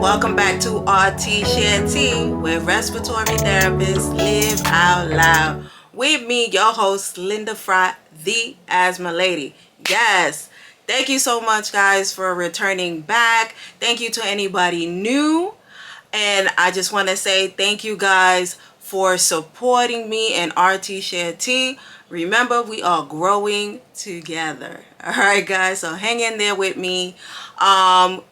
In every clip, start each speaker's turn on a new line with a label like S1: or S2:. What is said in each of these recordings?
S1: Welcome back to Rts Share Tea, where respiratory therapists live out loud. With me, your host, Linda Fry, the Asthma Lady. Yes, thank you so much, guys, for returning back. Thank you to anybody new. And I just want to say thank you guys for supporting me and Rts Share Tea. Remember, we are growing together. All right, guys, so hang in there with me.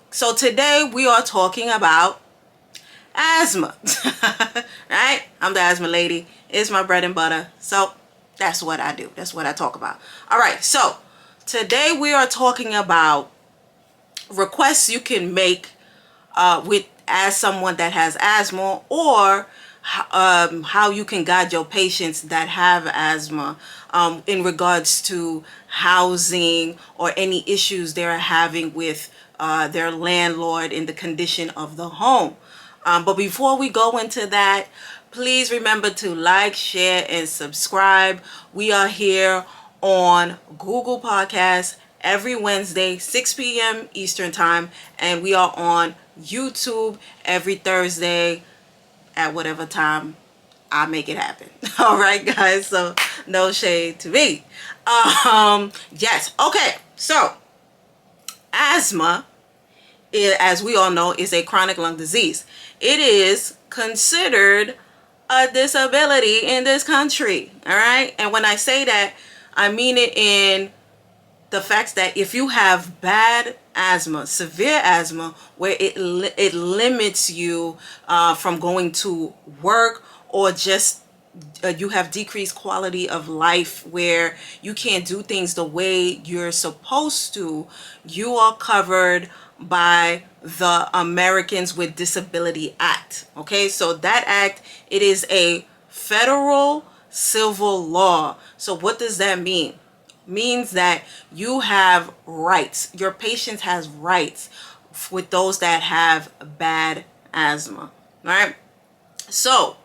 S1: So today we are talking about asthma. Right? I'm the asthma lady. It's my bread and butter. So that's what I do. That's what I talk about. All right, so today we are talking about requests you can make as someone that has asthma, or how you can guide your patients that have asthma in regards to housing or any issues they're having with their landlord in the condition of the home. But before we go into that, please remember to like, share, and subscribe. We are here on Google Podcasts every Wednesday, 6 p.m. Eastern Time, and we are on YouTube every Thursday at whatever time I make it happen. All right, guys, so no shade to me. Yes, okay, so asthma, as we all know, is a chronic lung disease. It is considered a disability in this country, all right? And when I say that, I mean it in the fact that if you have bad asthma, severe asthma, where it limits you from going to work, or just you have decreased quality of life where you can't do things the way you're supposed to, you are covered by the Americans with Disability Act. Okay, so that act, it is a federal civil law. So what does that mean? Means that you have rights. Your patient has rights with those that have bad asthma. All right, so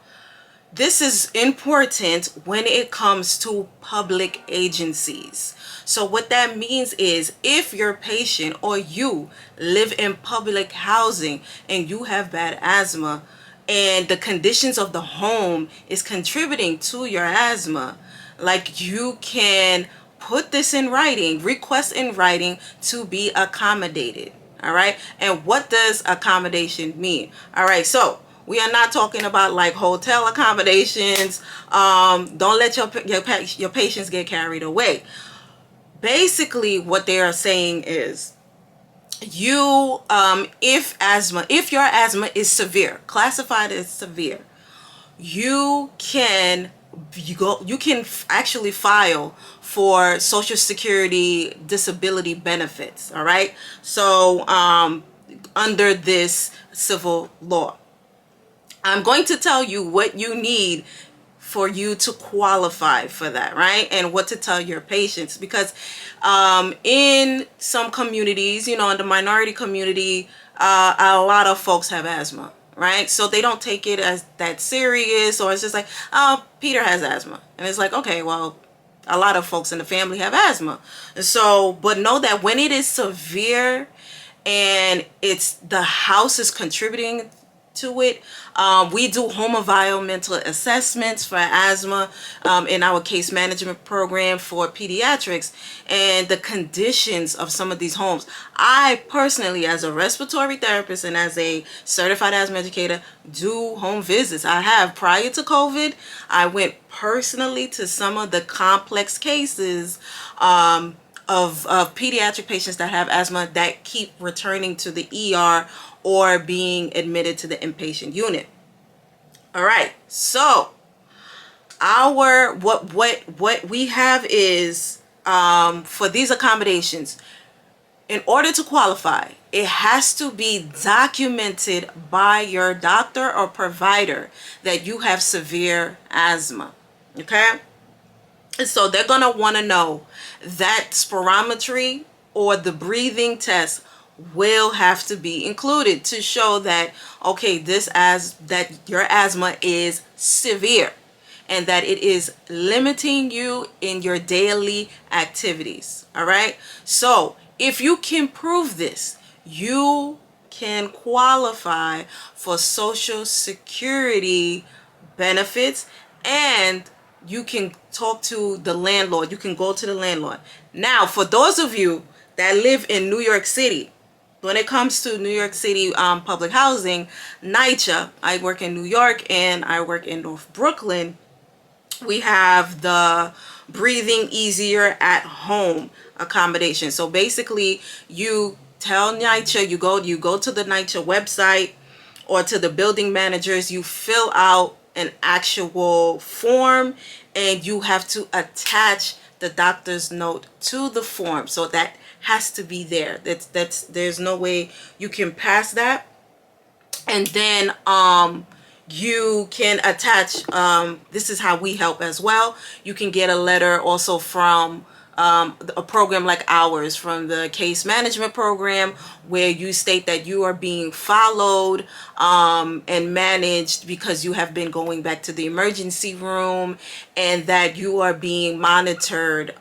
S1: this is important when it comes to public agencies. So what that means is, if your patient or you live in public housing and you have bad asthma, and the conditions of the home is contributing to your asthma, like, you can put this in writing, request in writing to be accommodated. All right, and what does accommodation mean? All right, so we are not talking about like hotel accommodations. Don't let your patients get carried away. Basically, what they are saying is, you if your asthma is severe, classified as severe, you can actually file for Social Security disability benefits. All right, so under this civil law, I'm going to tell you what you need for you to qualify for that, right? And what to tell your patients, because in some communities, in the minority community, a lot of folks have asthma, right? So they don't take it as that serious, or it's just like, oh, Peter has asthma. And it's like, okay, well, a lot of folks in the family have asthma. So, but know that when it is severe and it's the house is contributing to it, we do home environmental assessments for asthma in our case management program for pediatrics, and the conditions of some of these homes. I personally, as a respiratory therapist and as a certified asthma educator, do home visits. I have, prior to COVID, I went personally to some of the complex cases of pediatric patients that have asthma that keep returning to the ER or being admitted to the inpatient unit. All right, so what we have is, for these accommodations, in order to qualify, it has to be documented by your doctor or provider that you have severe asthma. Okay, and so they're gonna want to know that spirometry or the breathing test will have to be included to show that, okay, that your asthma is severe and that it is limiting you in your daily activities. All right, so if you can prove this, you can qualify for Social Security benefits, and you can talk to the landlord. You can go to the landlord. Now, for those of you that live in New York City, when it comes to New York City public housing, NYCHA, I work in New York and I work in North Brooklyn, we have the Breathing Easier at Home accommodation. So basically, you tell NYCHA, you go to the NYCHA website or to the building managers, you fill out an actual form, and you have to attach the doctor's note to the form. So that has to be there. There's no way you can pass that. And then you can attach, this is how we help as well. You can get a letter also from a program like ours, from the case management program, where you state that you are being followed and managed because you have been going back to the emergency room, and that you are being monitored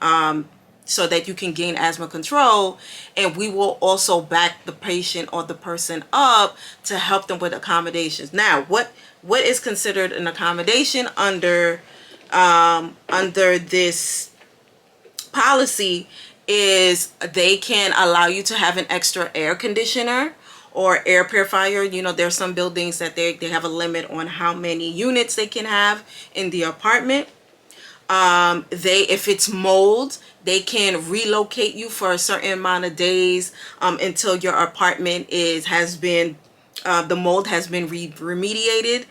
S1: so that you can gain asthma control. And we will also back the patient or the person up to help them with accommodations. Now, what is considered an accommodation under this policy is they can allow you to have an extra air conditioner or air purifier. You know, there's some buildings that they have a limit on how many units they can have in the apartment. If it's mold, they can relocate you for a certain amount of days until your apartment has been the mold has been remediated,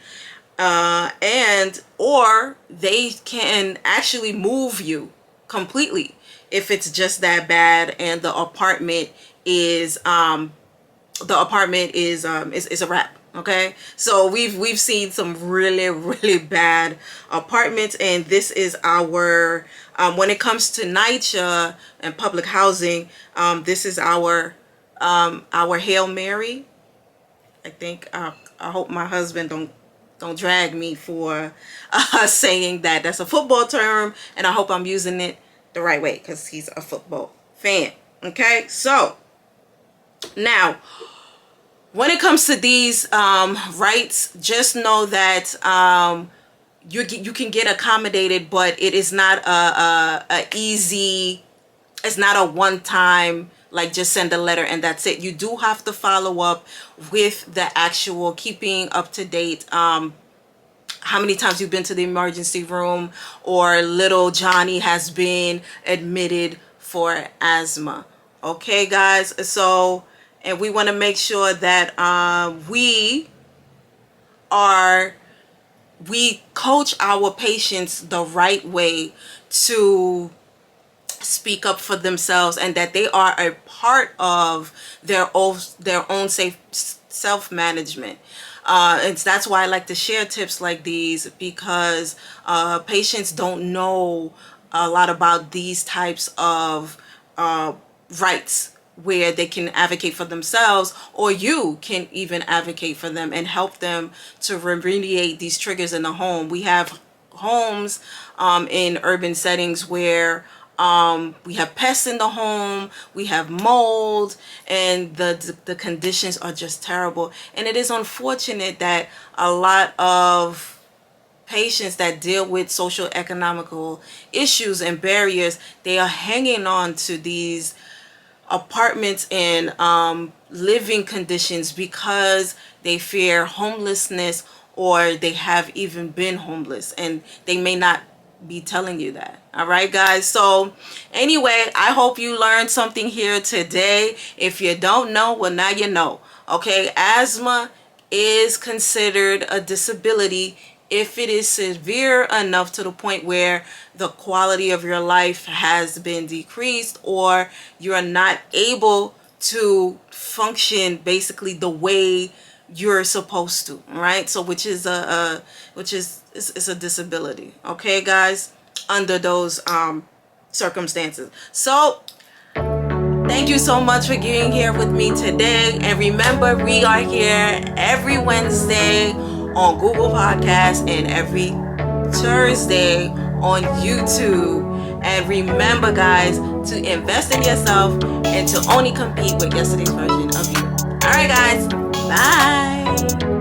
S1: or they can actually move you completely if it's just that bad and the apartment is a wrap. Okay, so we've seen some really bad apartments, and this is our when it comes to NYCHA and public housing, this is our Hail Mary. I think I hope my husband don't drag me for saying that. That's a football term, and I hope I'm using it the right way because he's a football fan. Okay, so now, when it comes to these rights, just know that you can get accommodated, but it is not a easy. It's not a one-time, like just send a letter and that's it. You do have to follow up with the actual keeping up to date. How many times you've been to the emergency room, or little Johnny has been admitted for asthma. Okay, guys. So, and we want to make sure that we coach our patients the right way to speak up for themselves, and that they are a part of their own safe self-management. And that's why I like to share tips like these, because patients don't know a lot about these types of rights where they can advocate for themselves, or you can even advocate for them and help them to remediate these triggers in the home. We have homes in urban settings where we have pests in the home, we have mold, and the conditions are just terrible. And it is unfortunate that a lot of patients that deal with social economical issues and barriers, they are hanging on to these apartments and living conditions because they fear homelessness, or they have even been homeless, and they may not be telling you that. All right, guys. So anyway, I hope you learned something here today. If you don't know, well, now you know. Okay, asthma is considered a disability if it is severe enough to the point where the quality of your life has been decreased, or you're not able to function basically the way you're supposed to, right? So which is a disability. Okay, guys, under those circumstances. So thank you so much for being here with me today. And remember, we are here every Wednesday on Google Podcasts and every Thursday on YouTube. And remember, guys, to invest in yourself and to only compete with yesterday's version of you. All right, guys. Bye.